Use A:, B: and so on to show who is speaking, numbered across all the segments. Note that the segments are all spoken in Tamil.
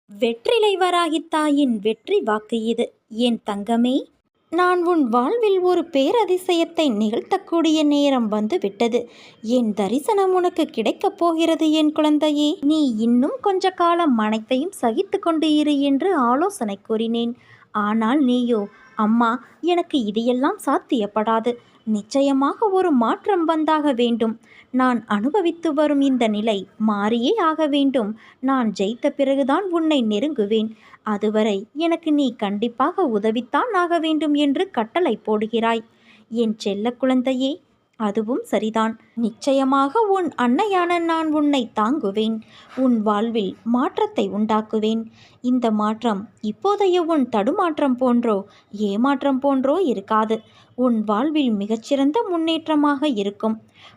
A: வெற்றிலை வராகித் தாயின் வெற்றி வாக்கு இது. என் தங்கமே, நான் உன் வாழ்வில் ஒரு பேரதிசயத்தை நிகழ்த்தக்கூடிய நேரம் வந்து விட்டது. என் தரிசனம் உனக்கு கிடைக்கப் போகிறது என் குழந்தையே. நீ இன்னும் கொஞ்ச காலம் அனைத்தையும் சகித்து கொண்டு இரு என்று ஆலோசனை கூறினேன். ஆனால் நீயோ, அம்மா, எனக்கு இதையெல்லாம் சாத்தியப்படாது. நிச்சயமாக ஒரு மாற்றம் வந்தாக வேண்டும். நான் அனுபவித்து வரும் இந்த நிலை மாறியே ஆக வேண்டும். நான் ஜெயித்த பிறகுதான் உன்னை நெருங்குவேன். அதுவரை எனக்கு நீ கண்டிப்பாக உதவித்தான் ஆக வேண்டும் என்று கட்டளை போடுகிறாய். என் செல்ல குழந்தையே, அதுவும் சரிதான். நிச்சயமாக உன் அன்னையான நான் உன்னை தாங்குவேன். உன் வாழ்வில் மாற்றத்தை உண்டாக்குவேன். இந்த மாற்றம் இப்போதைய உன் தடுமாற்றம் போன்றோ ஏமாற்றம் போன்றோ இருக்காது. உன் வாழ்வில் மிகச்சிறந்த முன்னேற்றமாக இருக்கும்.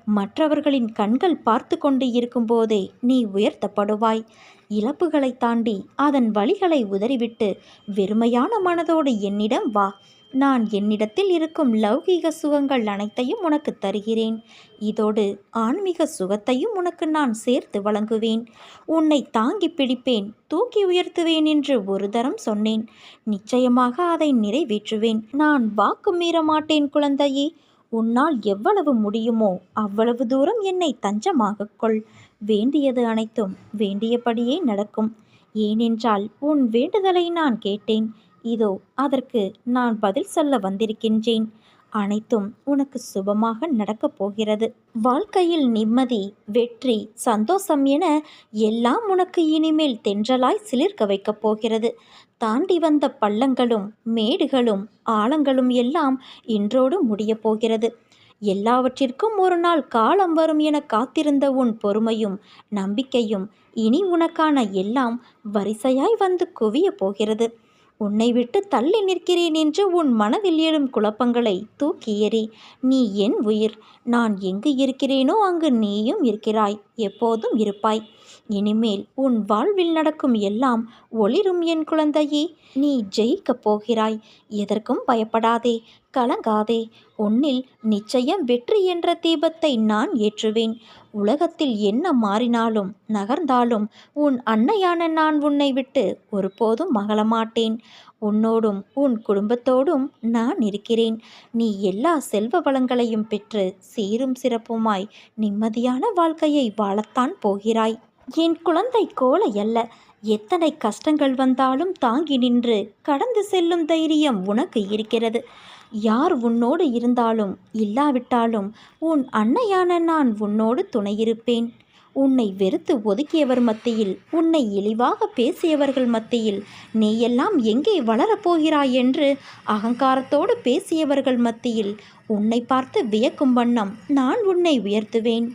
A: மற்றவர்களின் கண்கள் பார்த்து கொண்டு இருக்கும்போதே நீ உயர்த்தப்படுவாய். இழப்புகளை தாண்டி அதன் வழிகளை உதறிவிட்டு வெறுமையான மனதோடு என்னிடம் வா. நான் என்னிடத்தில் இருக்கும் லௌகீக சுகங்கள் அனைத்தையும் உனக்கு தருகிறேன். இதோடு ஆன்மீக சுகத்தையும் உனக்கு நான் சேர்த்து வழங்குவேன். உன்னை தாங்கி பிடிப்பேன், தூக்கி உயர்த்துவேன் என்று ஒரு தரம் சொன்னேன். நிச்சயமாக அதை நிறைவேற்றுவேன். நான் வாக்கு மீற மாட்டேன் குழந்தையே. உன்னால் எவ்வளவு முடியுமோ அவ்வளவு தூரம் என்னை தஞ்சமாகக் கொள். வேண்டியது அனைத்தும் வேண்டியபடியே நடக்கும். ஏனென்றால் உன் வேண்டுதலை நான் கேட்டேன். இதோ அதற்கு நான் பதில் சொல்ல வந்திருக்கின்றேன். அனைத்தும் உனக்கு சுபமாக நடக்கப் போகிறது. வாழ்க்கையில் நிம்மதி, வெற்றி, சந்தோஷம் என எல்லாம் உனக்கு இனிமேல் தென்றலாய் சிலிர்க்க வைக்கப் போகிறது. தாண்டி வந்த பள்ளங்களும் மேடுகளும் ஆழங்களும் எல்லாம் இன்றோடு முடியப் போகிறது. எல்லாவற்றிற்கும் ஒரு நாள் காலம் வரும் என காத்திருந்த உன் பொறுமையும் நம்பிக்கையும் இனி உனக்கான எல்லாம் வரிசையாய் வந்து குவிய போகிறது. உன்னை விட்டு தள்ளி நிற்கிறேன் என்று உன் மனதில் எழும் குழப்பங்களை தூக்கி எறி. நீ என் உயிர். நான் எங்கு இருக்கிறேனோ அங்கு நீயும் இருக்கிறாய், எப்போதும் இருப்பாய். இனிமேல் உன் வாழ்வில் நடக்கும் எல்லாம் ஒளிரும் என் குழந்தையே. நீ ஜெயிக்கப் போகிறாய். எதற்கும் பயப்படாதே, கலங்காதே. உன்னில் நிச்சயம் வெற்றி என்ற தீபத்தை நான் ஏற்றுவேன். உலகத்தில் என்ன மாறினாலும் நகர்ந்தாலும் உன் அன்னையான நான் உன்னை விட்டு ஒருபோதும் மகளமாட்டேன். உன்னோடும் உன் குடும்பத்தோடும் நான் இருக்கிறேன். நீ எல்லா செல்வ வளங்களையும் பெற்று சீரும் சிறப்புமாய் நிம்மதியான வாழ்க்கையை வாழத்தான் போகிறாய். என் குழந்தை கோலை அல்ல. எத்தனை கஷ்டங்கள் வந்தாலும் தாங்கி நின்று கடந்து செல்லும் தைரியம் உனக்கு இருக்கிறது. யார் உன்னோடு இருந்தாலும் இல்லாவிட்டாலும் உன் அன்னையான நான் உன்னோடு துணையிருப்பேன். உன்னை வெறுத்து ஒதுக்கியவர் மத்தியில், உன்னை இழிவாக பேசியவர்கள் மத்தியில், நீயெல்லாம் எங்கே வளரப்போகிறாய் என்று அகங்காரத்தோடு பேசியவர்கள் மத்தியில் உன்னை பார்த்து வியக்கும் வண்ணம் நான் உன்னை உயர்த்துவேன்.